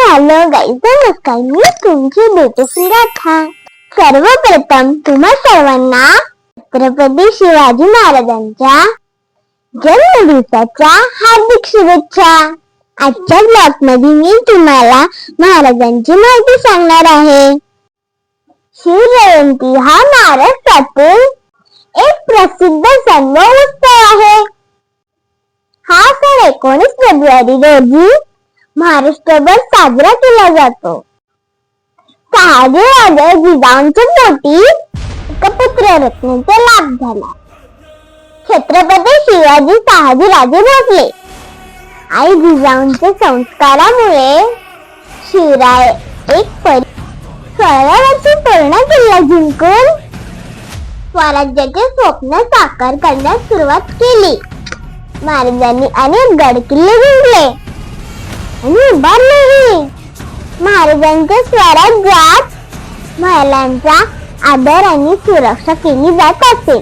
Hello guys, नमस्कार. मी तुमची beautiful गाथा. सर्वप्रथम तुम्हा सर्वांना छत्रपती शिवाजी महाराजांच्या जन्मदिवसाच्या हार्दिक शुभेच्छा. आजच्या ब्लॉग मध्ये मी तुम्हाला महाराजांची माहिती सांगणार आहे. शिवजयंती हा महाराष्ट्रातील एक प्रसिद्ध सण व उत्सव आहे. हा सण 19 फेब्रुवारी रोजी महाराष्ट्रभर साजरा केला जातो. शहाजीराजे जिजाऊंच्या पोटी एक पुत्ररत्नाचा लाभ झाला. छत्रपती शिवाजी शहाजीराजे भोसले आई जिजाऊंच्या संस्कारामुळे शिवराय एक 16 वर्षे पूर्ण किल्ला जिंकून स्वराज्याचे स्वप्न साकार करण्यास सुरुवात केली. महाराजांनी अनेक गड किल्ले जिंकले आणि उभारले. महाराजांच्या स्वराज्यात महिलांचा आदर आणि सुरक्षा केली जात असे.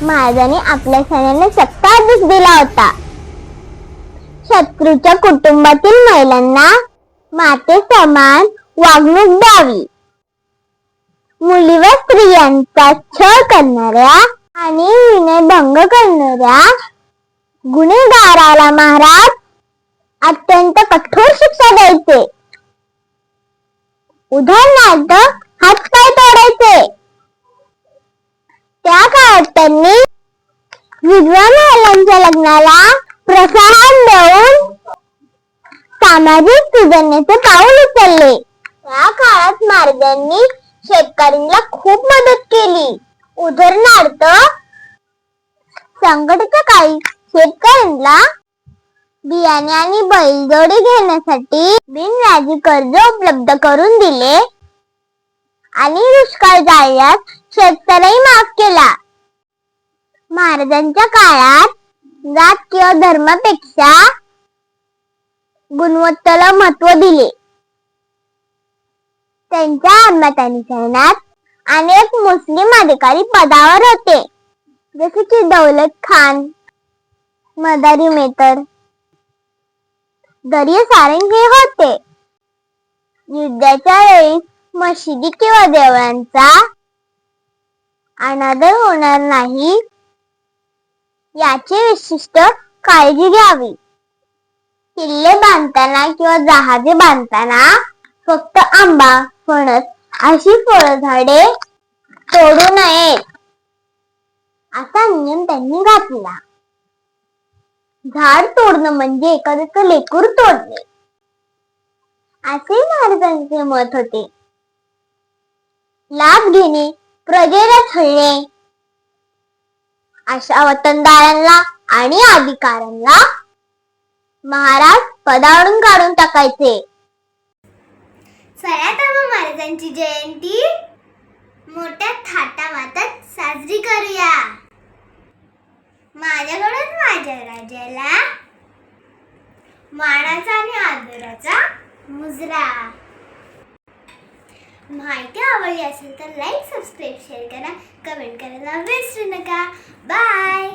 महाराजांनी आपल्या सैन्याला चक्क आदेश दिला होता. शत्रूच्या कुटुंबातील महिलांना माते समान वागणूक द्यावी. मुली व स्त्रियांचा छळ करणाऱ्या आणि विनयभंग करणाऱ्या गुन्हेगाराला महाराज अत्यंत कठोर शिक्षा द्यायचे. उदाहरणार्थ हातपाय तोडायचे. त्या काळात त्यांनी विधवा महिलांच्या लग्नाला प्रोत्साहन देऊन सामाजिक सुधारणेचे पाऊल उचलले. त्या काळात महाराजांनी शेतकऱ्यांना खूप मदत केली. उदाहरणार्थ संकटाच्या काळी शेतकऱ्यांना बियाणे आणि बैलजोडी घेण्यासाठी बिनव्याजी कर्ज उपलब्ध करून दिले आणि दुष्काळ झाल्यास शेतकऱ्याही माफ केला. महाराजांच्या काळात जात किंवा धर्मापेक्षा गुणवत्तेला महत्त्व दिले. त्यांच्या अंमलबजावणीत अनेक मुस्लिम अधिकारी पदावर होते, जसे की दौलत खान, मदारी मेतर, दर्या सारंगी होते. युद्धाच्या वेळी मशिदी किंवा देवळांचा अनादर होणार नाही याची विशिष्ट काळजी घ्यावी. किल्ले बांधताना किंवा जहाजे बांधताना फक्त आंबा, फणस अशी फळझाडे तोडू नयेत असा नियम त्यांनी घातला. झाड तोडणं म्हणजे एखाद्याचं लेकूर तोडणे असे महाराजांचे मत होते. लाभ घेणे, प्रजेला छळणे अशा वतनदारांना आणि अधिकाऱ्यांना महाराज पदावरून काढून टाकायचे. चला तर मग महाराजांची जयंती मोठ्या थाटामाटात साजरी करूया. माझ्याकडून माझ्या राजाला मानाचा आणि आदराचा मुजरा. माहिती आवडली असेल तर लाईक, सबस्क्राईब, शेअर करा, कमेंट करायला विसरू नका. बाय.